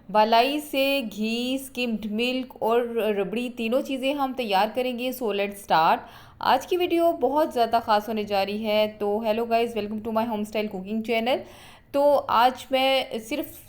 बालाई से घी, skimmed milk और रबड़ी तीनों चीज़ें हम तैयार करेंगे। So let's start. आज की वीडियो बहुत ज़्यादा ख़ास होने जा रही है। तो hello guys, welcome to my home style cooking channel. तो आज मैं सिर्फ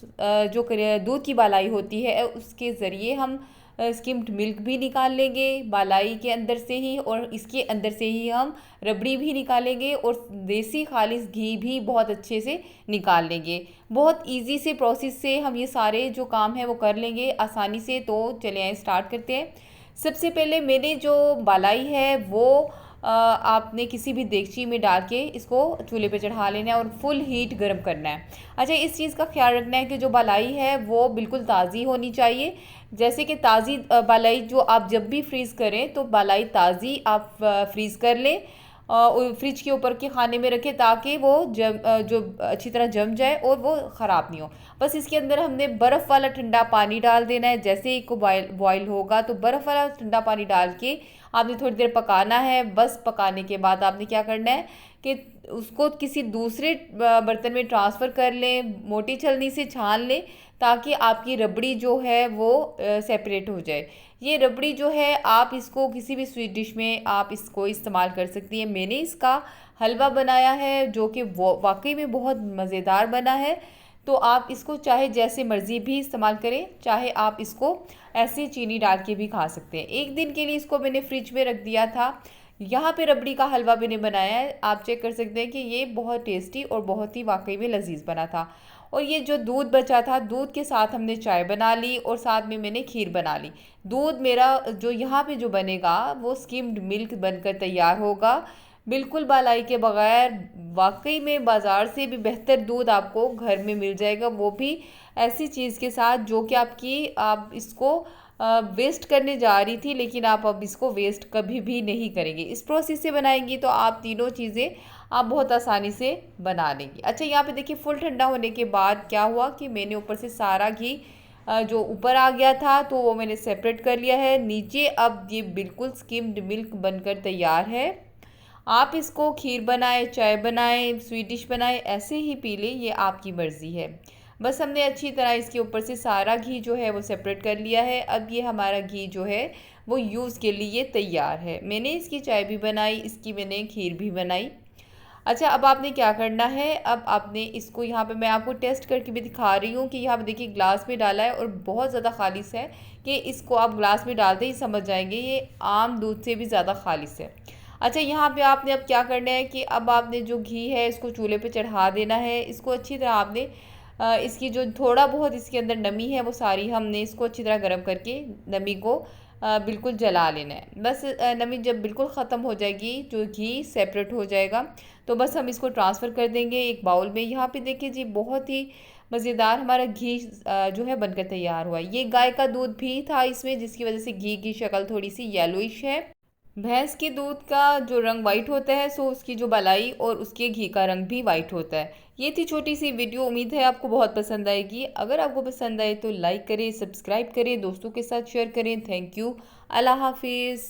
जो दूध की बालाई होती है उसके ज़रिए हम स्किम्ड मिल्क भी निकाल लेंगे बालाई के अंदर से ही, और इसके अंदर से ही हम रबड़ी भी निकालेंगे और देसी खालिस घी भी बहुत अच्छे से निकाल लेंगे। बहुत इजी से प्रोसेस से हम ये सारे जो काम है वो कर लेंगे आसानी से। तो चलिए आइए स्टार्ट करते हैं। सबसे पहले मैंने जो बालाई है वो आपने किसी भी देगची में डाल के इसको चूल्हे पे चढ़ा लेना है और फुल हीट गर्म करना है। अच्छा, इस चीज़ का ख्याल रखना है कि जो बालाई है वो बिल्कुल ताज़ी होनी चाहिए। जैसे कि ताज़ी बालाई जो आप जब भी फ्रीज़ करें तो बालाई ताज़ी आप फ्रीज़ कर लें और फ्रिज के ऊपर के खाने में रखें ताकि वो जो अच्छी तरह जम जाए और वो ख़राब नहीं हो। बस इसके अंदर हमने बर्फ़ वाला ठंडा पानी डाल देना है। जैसे ही को बॉयल होगा तो बर्फ़ वाला ठंडा पानी डाल के आपने थोड़ी देर पकाना है। बस पकाने के बाद आपने क्या करना है कि उसको किसी दूसरे बर्तन में ट्रांसफ़र कर लें, मोटी छलनी से छान लें ताकि आपकी रबड़ी जो है वो सेपरेट हो जाए। ये रबड़ी जो है आप इसको किसी भी स्वीट डिश में आप इसको इस्तेमाल कर सकती हैं। मैंने इसका हलवा बनाया है जो कि वो वाकई में बहुत मज़ेदार बना है। तो आप इसको चाहे जैसे मर्ज़ी भी इस्तेमाल करें, चाहे आप इसको ऐसे चीनी डाल के भी खा सकते हैं। एक दिन के लिए इसको मैंने फ्रिज में रख दिया था। यहाँ पे रबड़ी का हलवा मैंने बनाया है, आप चेक कर सकते हैं कि ये बहुत टेस्टी और बहुत ही वाकई में लजीज बना था। और ये जो दूध बचा था, दूध के साथ हमने चाय बना ली और साथ में मैंने खीर बना ली। दूध मेरा जो यहाँ पे जो बनेगा वो स्किम्ड मिल्क बनकर तैयार होगा, बिल्कुल बालाई के बगैर। वाकई में बाज़ार से भी बेहतर दूध आपको घर में मिल जाएगा, वो भी ऐसी चीज़ के साथ जो कि आप इसको वेस्ट करने जा रही थी लेकिन आप अब इसको वेस्ट कभी भी नहीं करेंगे। इस प्रोसेस से बनाएंगी तो आप तीनों चीज़ें आप बहुत आसानी से बना लेंगी। अच्छा, यहाँ पे देखिए फुल ठंडा होने के बाद क्या हुआ कि मैंने ऊपर से सारा घी जो ऊपर आ गया था तो वो मैंने सेपरेट कर लिया है। नीचे अब ये बिल्कुल स्किम्ड मिल्क बनकर तैयार है। आप इसको खीर बनाए, चाय बनाए, स्वीट डिश बनाए, ऐसे ही पी लें, ये आपकी मर्ज़ी है। बस हमने अच्छी तरह इसके ऊपर से सारा घी जो है वो सेपरेट कर लिया है। अब ये हमारा घी जो है वो यूज़ के लिए तैयार है। मैंने इसकी चाय भी बनाई, इसकी मैंने खीर भी बनाई। अच्छा, अब आपने क्या करना है, अब आपने इसको यहाँ पे मैं आपको टेस्ट करके भी दिखा रही हूँ कि यहाँ पे देखिए ग्लास में डाला है और बहुत ज़्यादा खालिस है कि इसको आप ग्लास में डालते ही समझ जाएंगे ये आम दूध से भी ज़्यादा खालिस है। अच्छा, यहाँ पे आपने अब क्या करना है कि अब आपने जो घी है इसको चूल्हे पे चढ़ा देना है। इसको अच्छी तरह आपने इसकी जो थोड़ा बहुत इसके अंदर नमी है वो सारी हमने इसको अच्छी तरह गर्म करके नमी को बिल्कुल जला लेना है। बस नमी जब बिल्कुल ख़त्म हो जाएगी, जो घी सेपरेट हो जाएगा, तो बस हम इसको ट्रांसफ़र कर देंगे एक बाउल में। यहाँ पे देखिए जी, बहुत ही मज़ेदार हमारा घी जो है बनकर तैयार हुआ है। ये गाय का दूध भी था इसमें, जिसकी वजह से घी की शक्ल थोड़ी सी येलोइश है। भैंस के दूध का जो रंग वाइट होता है सो उसकी जो बालाई और उसके घी का रंग भी वाइट होता है। ये थी छोटी सी वीडियो, उम्मीद है आपको बहुत पसंद आएगी। अगर आपको पसंद आए तो लाइक करें, सब्सक्राइब करें, दोस्तों के साथ शेयर करें। Thank you. अल्लाह हाफिज़।